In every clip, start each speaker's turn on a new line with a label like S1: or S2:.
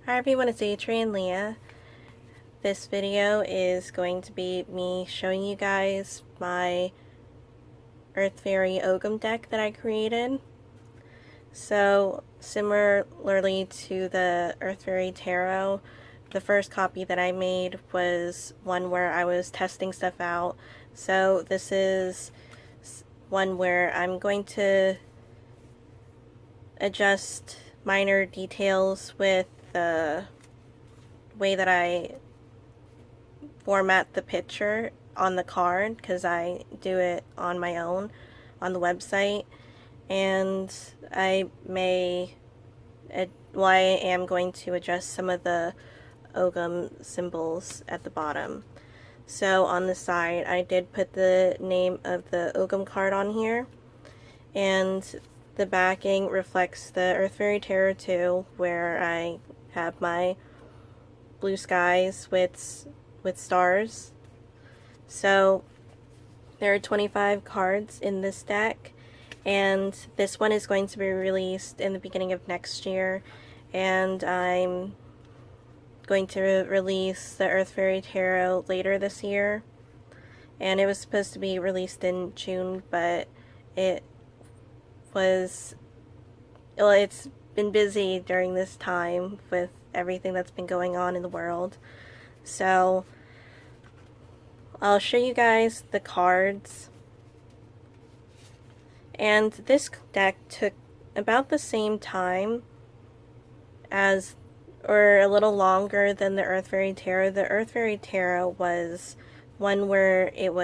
S1: Hi everyone, it's Adrienne Leah. This video is going to be me showing you guys my Faery Ogham deck that I created. So, similarly to the Faery Tarot, the first copy that I made was one where I was testing stuff out. So this is one where I'm going to adjust minor details with the way that I format the picture on the card, because I do it on my own on the website, and I am going to adjust some of the Ogham symbols at the bottom. So on the side I did put the name of the Ogham card on here, and the backing reflects the Faery Tarot 2, where I have my blue skies with stars. So there are 25 cards in this deck, and this one is going to be released in the beginning of next year, and I'm going to release the Faery Tarot later this year. And it was supposed to be released in June, but it's been busy during this time with everything that's been going on in the world. So I'll show you guys the cards. And this deck took about the same time as, or a little longer than the Faery Tarot. The Faery Tarot was one where it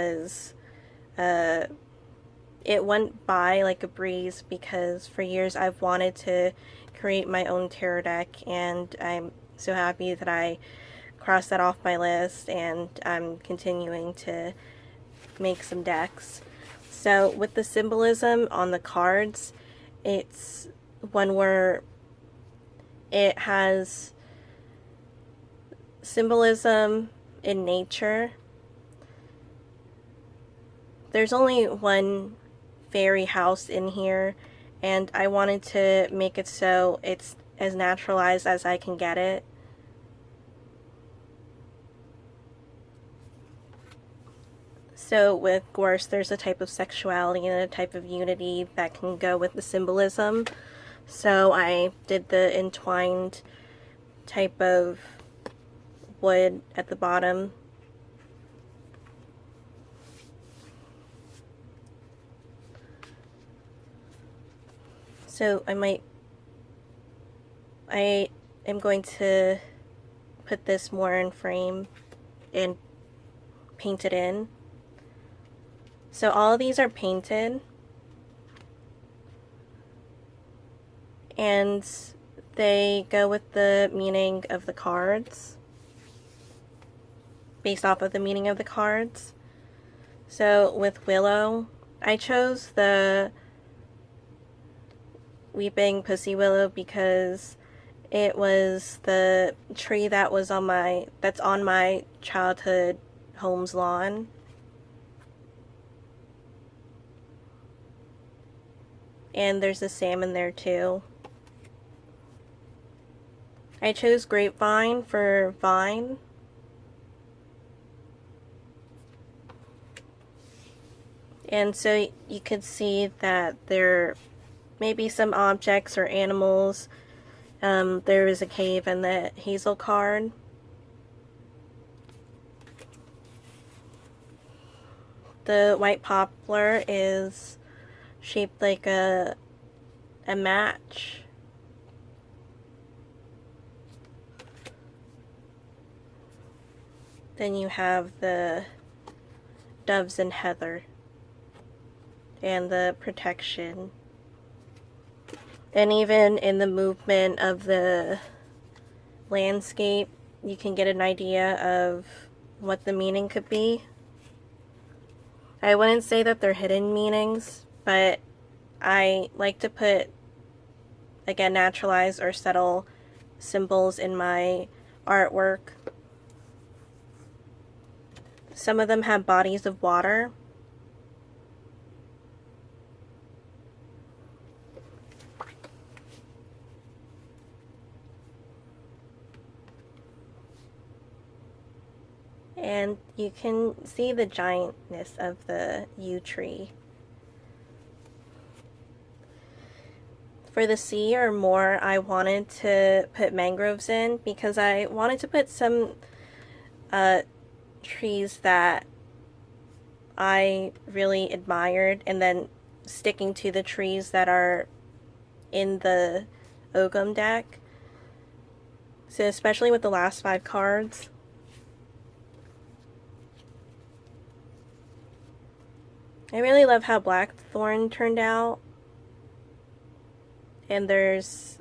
S1: went by like a breeze, because for years I've wanted to create my own tarot deck, and I'm so happy that I crossed that off my list, and I'm continuing to make some decks. So with the symbolism on the cards, it's one where it has symbolism in nature. There's only one fairy house in here, and I wanted to make it so it's as naturalized as I can get it. So with course, there's a type of sexuality and a type of unity that can go with the symbolism. So I did the entwined type of wood at the bottom. So I am going to put this more in frame and paint it in. So all of these are painted, and they go with the meaning of the cards, based off of the meaning of the cards. So with Willow, I chose the Weeping Pussy Willow because it was the tree that's on my childhood home's lawn. And there's a salmon there too. I chose grapevine for vine. And so you could see that there may be some objects or animals. There is a cave in the hazel card. The white poplar is shaped like a match. Then you have the doves and heather and the protection. And even in the movement of the landscape, you can get an idea of what the meaning could be. I wouldn't say that they're hidden meanings, but I like to put, again, naturalized or subtle symbols in my artwork. Some of them have bodies of water. And you can see the giantness of the yew tree. For the sea or more, I wanted to put mangroves in because I wanted to put some trees that I really admired, and then sticking to the trees that are in the Ogham deck. So especially with the last 5 cards. I really love how Blackthorn turned out. And there's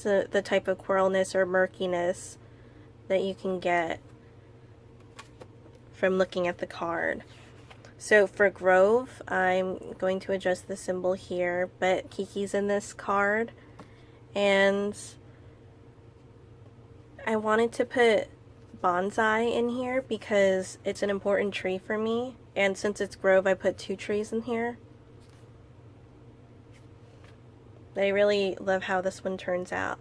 S1: the type of coralness or murkiness that you can get from looking at the card. So for Grove, I'm going to adjust the symbol here, but Kiki's in this card, and I wanted to put bonsai in here because it's an important tree for me, and since it's Grove, I put 2 trees in here. I really love how this one turned out.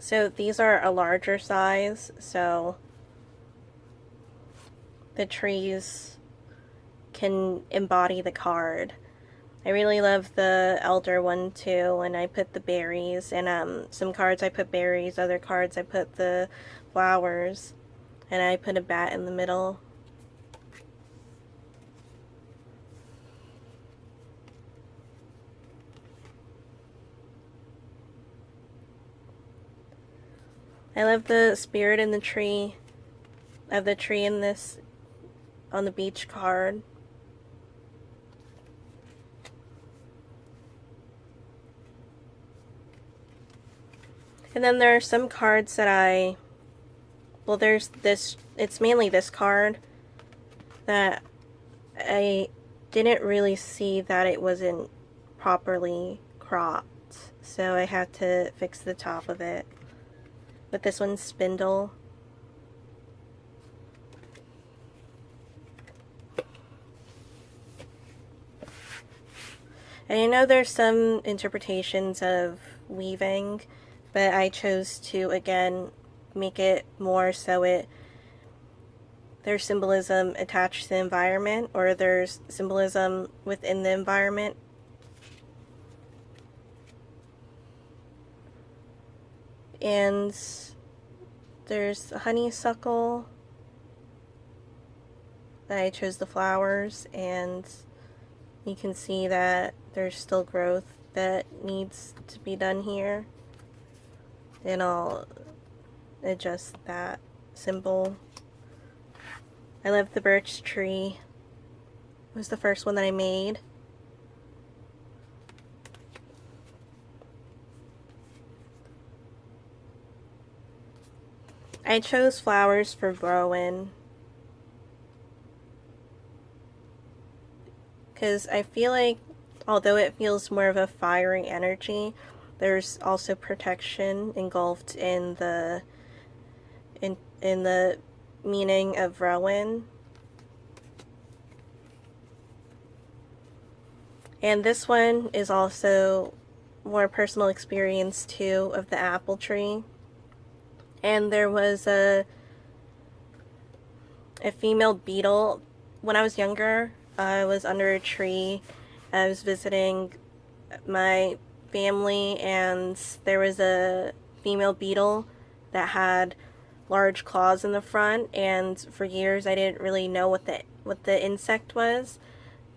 S1: So these are a larger size, so the trees can embody the card. I really love the elder one too, and I put the berries, and some cards I put berries, other cards I put the flowers, and I put a bat in the middle. I love the spirit in the tree, of the tree in this, on the beach card. And then there are some cards that well, there's this, it's mainly this card that I didn't really see that it wasn't properly cropped, so I had to fix the top of it. But this one's Spindle. And I know there's some interpretations of weaving, but I chose to, again, make it more so there's symbolism attached to the environment, or there's symbolism within the environment. And there's honeysuckle. I chose the flowers, and you can see that there's still growth that needs to be done here. And I'll adjust that symbol. I love the birch tree. It was the first one that I made. I chose flowers for Rowan because I feel like, although it feels more of a fiery energy, there's also protection engulfed in the meaning of Rowan. And this one is also more personal experience too, of the apple tree. And there was a female beetle. When I was younger, I was under a tree. I was visiting my family, and there was a female beetle that had large claws in the front, and for years I didn't really know what the insect was,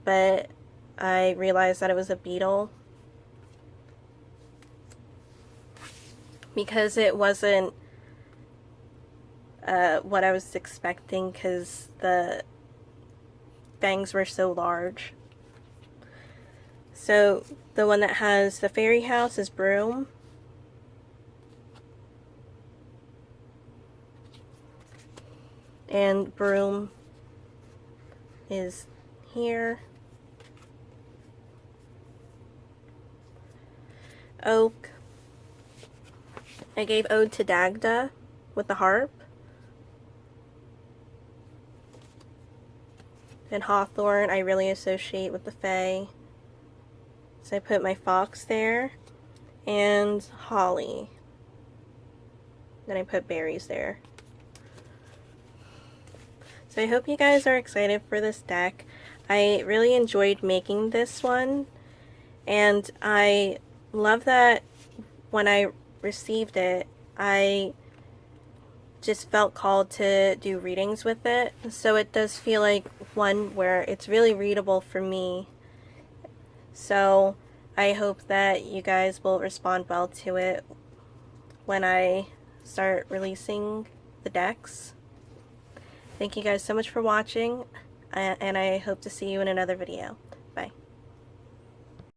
S1: but I realized that it was a beetle because it wasn't what I was expecting, because the fangs were so large. So the one that has the fairy house is Broom. And Broom is here. Oak. I gave Ode to Dagda with the harp. And Hawthorn I really associate with the Fae So I put my fox there and holly. Then I put berries there. So I hope you guys are excited for this deck. I really enjoyed making this one, and I love that when I received it, I just felt called to do readings with it. So it does feel like one where it's really readable for me. So I hope that you guys will respond well to it when I start releasing the decks. Thank you guys so much for watching, and I hope to see you in another video.